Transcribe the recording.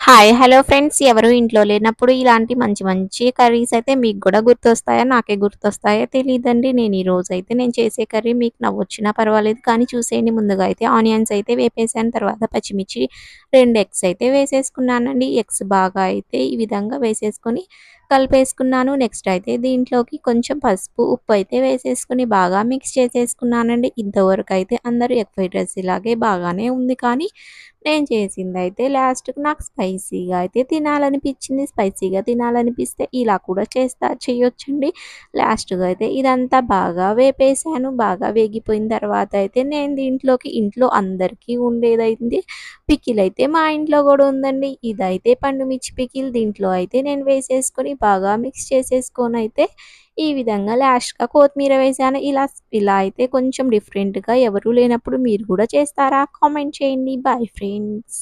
Hi! Hello friends. ఎవరు ఇంట్లో లేనప్పుడు ఇలాంటి మంచి మంచి కర్రీస్ అయితే మీకు గూడా గుర్తొస్తాయా? నాకే గుర్తొస్తాయో తెలీదండి. నేను చేసే కర్రీ మీకు నవ్వొచ్చినా పర్వాలేదు కానీ చూసేయండి. ముందుగా అయితే ఆనియన్స్ అయితే వేపేసాను. తర్వాత పచ్చిమిర్చి 2 ఎగ్స్ అయితే వేసేసుకున్నానండి. ఎగ్స్ బాగా అయితే ఈ విధంగా వేసేసుకొని కలిపేసుకున్నాను. నెక్స్ట్ అయితే దీంట్లోకి కొంచెం పసుపు, ఉప్పు అయితే వేసేసుకొని బాగా మిక్స్ చేసేసుకున్నానండి. ఇంతవరకైతే అందరూ ఎగ్ ఫ్రైడ్ రైస్ ఇలాగే బాగానే ఉంది కానీ నేను చేసిందయితే లాస్ట్‌కి నాకు స్పైసీగా అయితే తినాలనిపిచ్చింది. స్పైసీగా తినాలనిపిస్తే ఇలా కూడా చేయొచ్చండి. లాస్ట్‌గా అయితే ఇదంతా బాగా వేపేసాను. బాగా వేగిపోయిన తర్వాత అయితే నేను దీంట్లోకి ఇంట్లో అందరికీ ఉండేదైంది పికిల్ అయితే మా ఇంట్లో గూడా ఉందండి. ఇదైతే పండు మిర్చి పికిల్. దీంట్లో అయితే నేను వేసేసుకొని బాగా మిక్స్ చేసేసుకొనైతే ఈ విధంగా లాస్ట్‌గా కొత్తిమీర వేశాను. ఇలా అయితే కొంచెం డిఫరెంట్‌గా ఎవరు లేనప్పుడు మీరు గూడా చేస్తారా? కామెంట్ చేయండి. Bye friends.